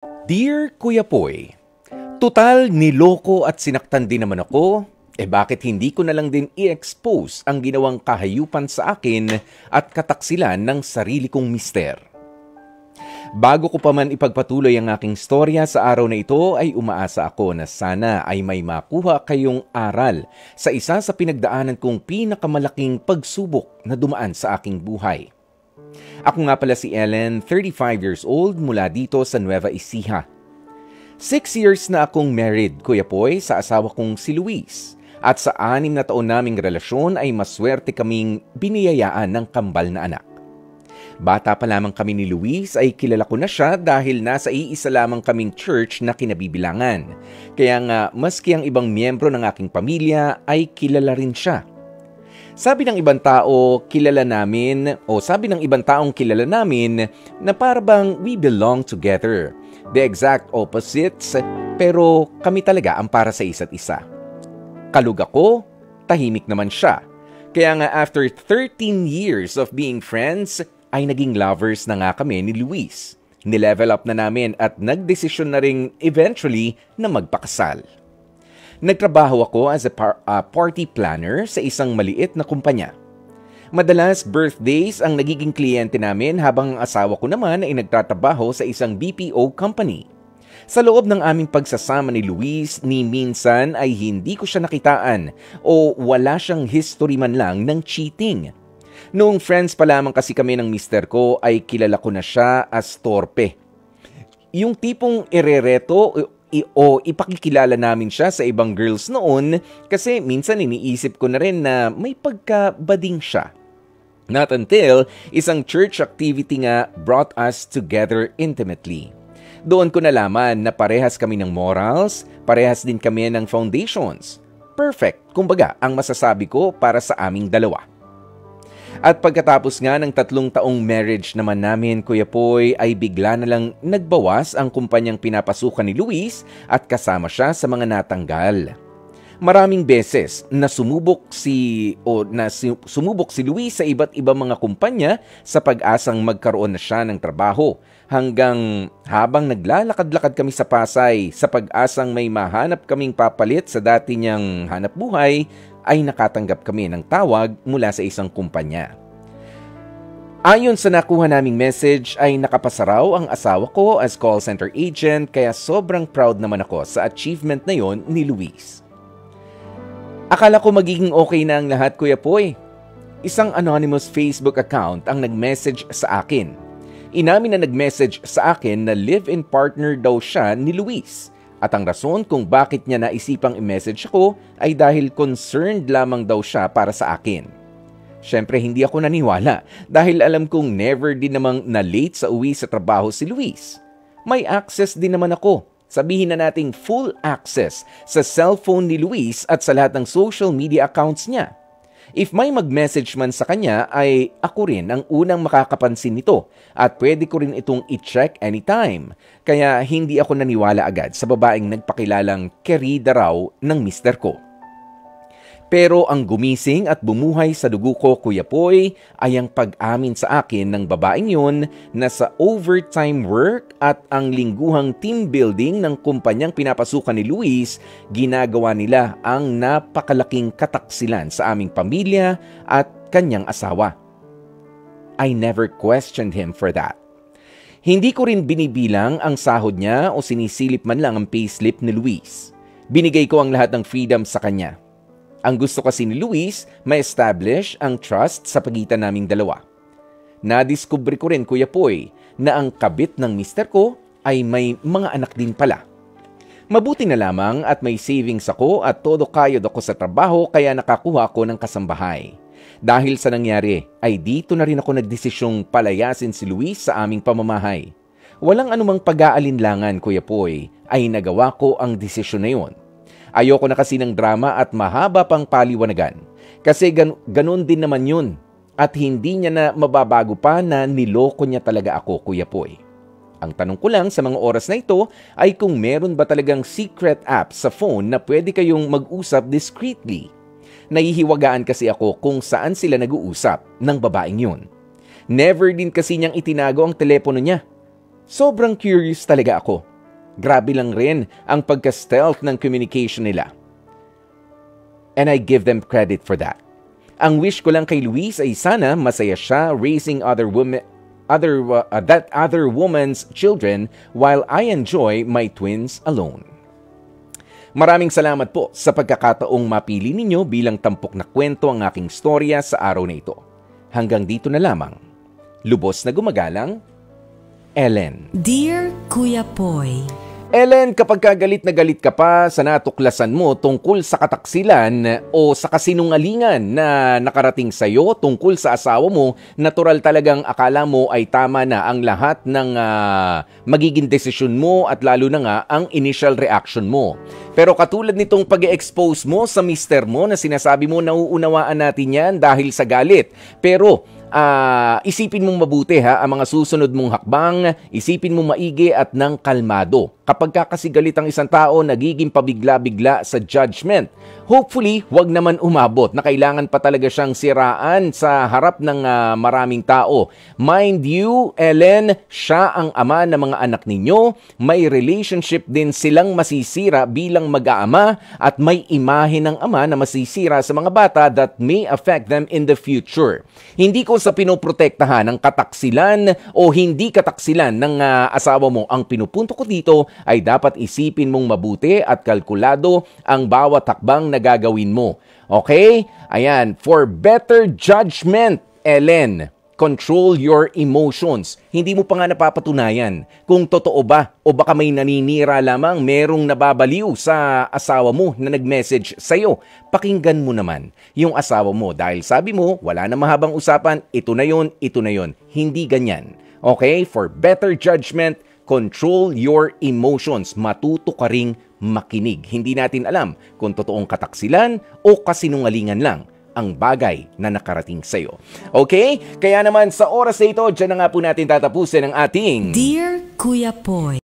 Dear Kuya Poy, tutal niloko at sinaktan din naman ako, bakit hindi ko na lang din i-expose ang ginawang kahayupan sa akin at kataksilan ng sarili kong mister? Bago ko pa man ipagpatuloy ang aking storya sa araw na ito ay umaasa ako na sana ay may makuha kayong aral sa isa sa pinagdaanan kong pinakamalaking pagsubok na dumaan sa aking buhay. Ako nga pala si Ellen, 35 years old mula dito sa Nueva Ecija. 6 years na akong married, Kuya Poy, sa asawa kong si Luis. At sa 6 na taon naming relasyon ay maswerte kaming biniyayaan ng kambal na anak. Bata pa lamang kami ni Luis ay kilala ko na siya dahil nasa iisa lamang kaming church na kinabibilangan. Kaya nga maski ang ibang miyembro ng aking pamilya ay kilala rin siya. Sabi ng ibang taong kilala namin na parang we belong together. The exact opposites, pero kami talaga ang para sa isa't isa. Kalug ako, tahimik naman siya. Kaya nga after 13 years of being friends, ay naging lovers na nga kami ni Luis. Nilevel up na namin at nagdesisyon na rin eventually na magpakasal. Nagtrabaho ako as a party planner sa isang maliit na kumpanya. Madalas birthdays ang nagiging kliyente namin habang ang asawa ko naman ay nagtatrabaho sa isang BPO company. Sa loob ng aming pagsasama ni Luis, ni minsan ay hindi ko siya nakitaan o wala siyang history man lang ng cheating. Noong friends pa lamang kasi kami ng mister ko ay kilala ko na siya as torpe. Yung tipong irereto o ipakikilala namin siya sa ibang girls noon kasi minsan iniisip ko na rin na may pagkabading siya. Not until isang church activity nga brought us together intimately. Doon ko nalaman na parehas kami ng morals, parehas din kami ng foundations. Perfect, kumbaga, ang masasabi ko para sa aming dalawa. At pagkatapos nga ng 3 taong marriage naman namin, Kuya Poy, ay bigla na lang nagbawas ang kumpanyang pinapasukan ni Luis at kasama siya sa mga natanggal. Maraming beses na sumubok si Luis sa iba't ibang mga kumpanya sa pag-asang magkaroon na siya ng trabaho hanggang habang naglalakad-lakad kami sa Pasay sa pag-asang may mahanap kaming papalit sa dati niyang hanap buhay ay nakatanggap kami ng tawag mula sa isang kumpanya. Ayon sa nakuha naming message ay nakapasa raw ang asawa ko as call center agent kaya sobrang proud naman ako sa achievement na yon ni Luis. Akala ko magiging okay na ang lahat, Kuya Poy. Isang anonymous Facebook account ang nag-message sa akin. Inamin na nag-message sa akin na live-in partner daw siya ni Luis. At ang rason kung bakit niya naisipang i-message ako ay dahil concerned lamang daw siya para sa akin. Siyempre hindi ako naniwala dahil alam kong never din namang na-late sa uwi sa trabaho si Luis. May access din naman ako. Sabihin na nating full access sa cellphone ni Luis at sa lahat ng social media accounts niya. If may mag-message man sa kanya ay ako rin ang unang makakapansin nito at pwede ko rin itong i-check anytime. Kaya hindi ako naniwala agad sa babaeng nagpakilalang kerida raw ng mister ko. Pero ang gumising at bumuhay sa dugo ko, Kuya Poy, ay ang pag-amin sa akin ng babaeng yun na sa overtime work at ang lingguhang team building ng kumpanyang pinapasukan ni Luis, ginagawa nila ang napakalaking kataksilan sa aming pamilya at kanyang asawa. I never questioned him for that. Hindi ko rin binibilang ang sahod niya o sinisilip man lang ang payslip ni Luis. Binigay ko ang lahat ng freedom sa kanya. Ang gusto kasi ni Luis, ma-establish ang trust sa pagitan naming dalawa. Nadiskubre ko rin, Kuya Poy, na ang kabit ng mister ko ay may mga anak din pala. Mabuti na lamang at may savings ako at todo kayod ako sa trabaho kaya nakakuha ako ng kasambahay. Dahil sa nangyari, ay dito na rin ako nagdesisyong palayasin si Luis sa aming pamamahay. Walang anumang pag-aalinlangan, Kuya Poy, ay nagawa ko ang desisyon na yun. Ayoko na kasi ng drama at mahaba pang paliwanagan. Kasi ganun din naman yun. At hindi niya na mababago pa na niloko niya talaga ako, Kuya Poy. Ang tanong ko lang sa mga oras na ito ay kung meron ba talagang secret app sa phone na pwede kayong mag-usap discreetly. Nahihiwagaan kasi ako kung saan sila nag-uusap ng babaeng yun. Never din kasi niyang itinago ang telepono niya. Sobrang curious talaga ako. Grabe lang rin ang pagka-stealth ng communication nila. And I give them credit for that. Ang wish ko lang kay Luis ay sana masaya siya raising other woman's children while I enjoy my twins alone. Maraming salamat po sa pagkakataong mapili ninyo bilang tampok na kwento ang aking storya sa araw na ito. Hanggang dito na lamang. Lubos na gumagalang, Ellen. Dear Kuya Poy, Ellen, kapag galit na galit ka pa sa natuklasan mo tungkol sa kataksilan o sa kasinungalingan na nakarating sa iyo tungkol sa asawa mo, natural talagang akala mo ay tama na ang lahat ng magiging desisyon mo at lalo na nga ang initial reaction mo. Pero katulad nitong pag-expose mo sa mister mo na sinasabi mo nauunawaan natin yan dahil sa galit. Pero isipin mong mabuti ang mga susunod mong hakbang, isipin mong maigi at ng kalmado. Kapag kasi galit ang isang tao, nagiging pabigla-bigla sa judgment. Hopefully, wag naman umabot na kailangan pa talaga siyang siraan sa harap ng maraming tao. Mind you, Ellen, siya ang ama ng mga anak ninyo. May relationship din silang masisira bilang mag-aama at may imahe ng ama na masisira sa mga bata that may affect them in the future. Hindi ko sa pinoprotektahan ng kataksilan o hindi kataksilan ng asawa mo. Ang pinupunto ko dito ay dapat isipin mong mabuti at kalkulado ang bawat hakbang na gagawin mo. Okay? Ayan, for better judgment, Ellen, control your emotions. Hindi mo pa nga napapatunayan kung totoo ba o baka may naninira lamang, merong nababaliw sa asawa mo na nag-message sa'yo. Pakinggan mo naman yung asawa mo dahil sabi mo, wala na mahabang usapan, ito na yon, ito na yon. Hindi ganyan. Okay? For better judgment, control your emotions. Matuto ka ring makinig. Hindi natin alam kung totoong kataksilan o kasinungalingan lang ang bagay na nakarating sa'yo. Okay? Kaya naman sa oras na ito, dyan na nga po natin tatapusin ang ating Dear Kuya Poy.